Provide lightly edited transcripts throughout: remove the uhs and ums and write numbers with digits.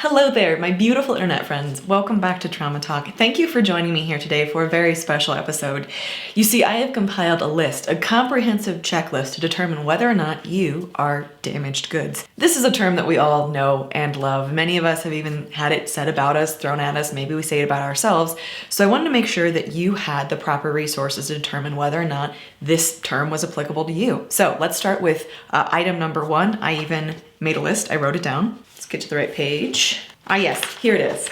Hello there, my beautiful internet friends. Welcome back to Trauma Talk. Thank you for joining me here today for a very special episode. You see, I have compiled a list, a comprehensive checklist to determine whether or not you are damaged goods. This is a term that we all know and love. Many of us have even had it said about us, thrown at us, maybe we say it about ourselves. So I wanted to make sure that you had the proper resources to determine whether or not this term was applicable to you. So let's start with item number one. I even made a list, I wrote it down. Get to the right page. Yes, here it is.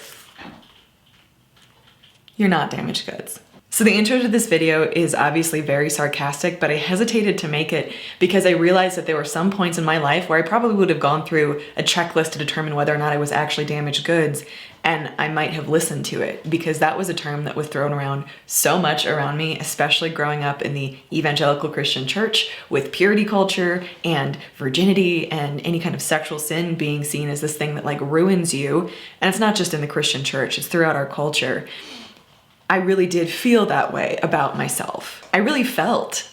You're not damaged goods. So the intro to this video is obviously very sarcastic, but I hesitated to make it because I realized that there were some points in my life where I probably would have gone through a checklist to determine whether or not I was actually damaged goods, and I might have listened to it because that was a term that was thrown around so much around me, especially growing up in the evangelical Christian church with purity culture and virginity and any kind of sexual sin being seen as this thing that like ruins you. And it's not just in the Christian church, it's throughout our culture. I really did feel that way about myself. I really felt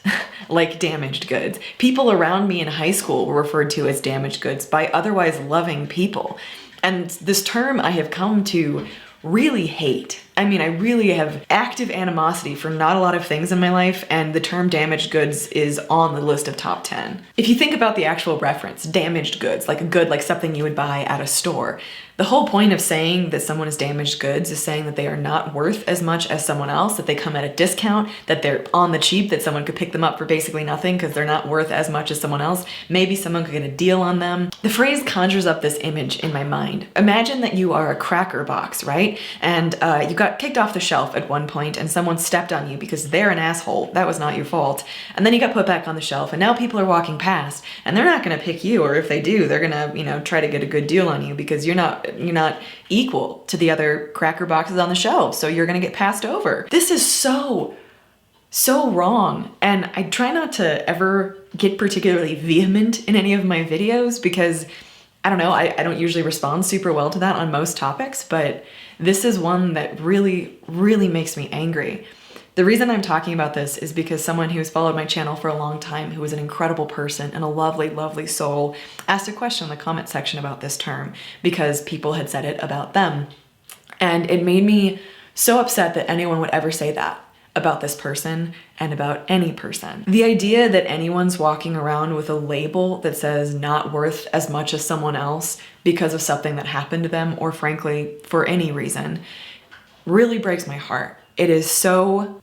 like damaged goods. People around me in high school were referred to as damaged goods by otherwise loving people. And this term I have come to really hate. I mean, I really have active animosity for not a lot of things in my life, and the term damaged goods is on the list of top 10. If you think about the actual reference, damaged goods, like a good, like something you would buy at a store, the whole point of saying that someone is damaged goods is saying that they are not worth as much as someone else, that they come at a discount, that they're on the cheap, that someone could pick them up for basically nothing because they're not worth as much as someone else. Maybe someone could get a deal on them. The phrase conjures up this image in my mind. Imagine that you are a cracker box, right? And you got kicked off the shelf at one point and someone stepped on you because they're an asshole. That was not your fault. And then you got put back on the shelf and now people are walking past and they're not gonna pick you, or if they do, they're gonna, try to get a good deal on you because you're not equal to the other cracker boxes on the shelf, so you're gonna get passed over. This is so wrong, and I try not to ever get particularly vehement in any of my videos because I don't know, I don't usually respond super well to that on most topics, but this is one that really makes me angry. The reason I'm talking about this is because someone who's followed my channel for a long time, who is an incredible person and a lovely soul, asked a question in the comment section about this term because people had said it about them. And it made me so upset that anyone would ever say that about this person and about any person. The idea that anyone's walking around with a label that says not worth as much as someone else because of something that happened to them, or frankly, for any reason, really breaks my heart. It is so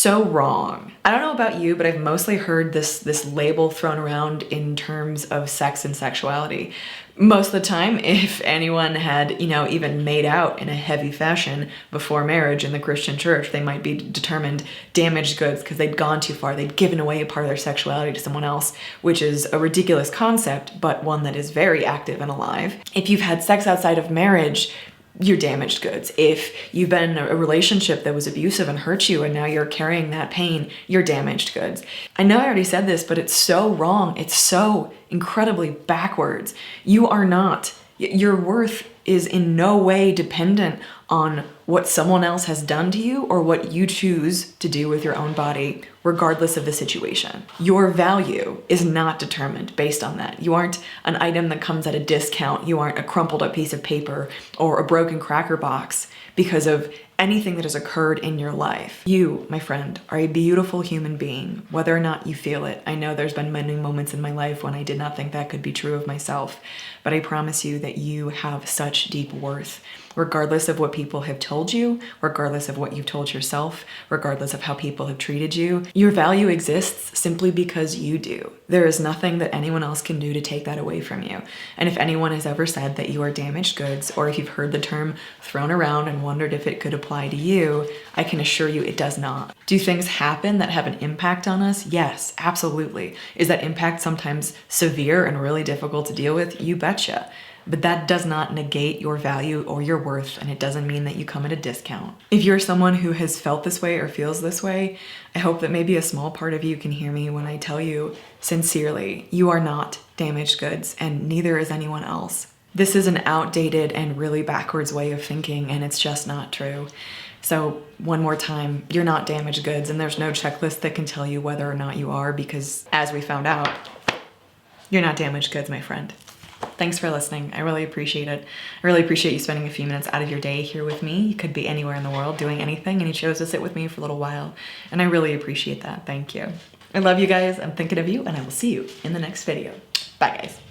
wrong. I don't know about you, but I've mostly heard this label thrown around in terms of sex and sexuality. Most of the time, if anyone had, even made out in a heavy fashion before marriage in the Christian church, they might be determined damaged goods because they'd gone too far. They'd given away a part of their sexuality to someone else, which is a ridiculous concept, but one that is very active and alive. If you've had sex outside of marriage, you're damaged goods. If you've been in a relationship that was abusive and hurt you and now you're carrying that pain, you're damaged goods. I know I already said this, but it's so wrong. It's so incredibly backwards. You are not. Your worth is in no way dependent on what someone else has done to you or what you choose to do with your own body, regardless of the situation. Your value is not determined based on that. You aren't an item that comes at a discount. You aren't a crumpled up piece of paper or a broken cracker box because of anything that has occurred in your life. You, my friend, are a beautiful human being, whether or not you feel it. I know there's been many moments in my life when I did not think that could be true of myself, but I promise you that you have such deep worth, regardless of what people have told you, regardless of what you've told yourself, regardless of how people have treated you. Your value exists simply because you do. There is nothing that anyone else can do to take that away from you. And if anyone has ever said that you are damaged goods, or if you've heard the term thrown around and wondered if it could apply to you, I can assure you it does not. Do things happen that have an impact on us? Yes, absolutely. Is that impact sometimes severe and really difficult to deal with? You betcha. But that does not negate your value or your worth, and it doesn't mean that you come at a discount. If you're someone who has felt this way or feels this way, I hope that maybe a small part of you can hear me when I tell you sincerely, you are not damaged goods, and neither is anyone else. This is an outdated and really backwards way of thinking, and it's just not true. So one more time, you're not damaged goods, and there's no checklist that can tell you whether or not you are, because as we found out, you're not damaged goods, my friend. Thanks for listening. I really appreciate it. I really appreciate you spending a few minutes out of your day here with me. You could be anywhere in the world doing anything, and you chose to sit with me for a little while. And I really appreciate that. Thank you. I love you guys. I'm thinking of you, and I will see you in the next video. Bye, guys.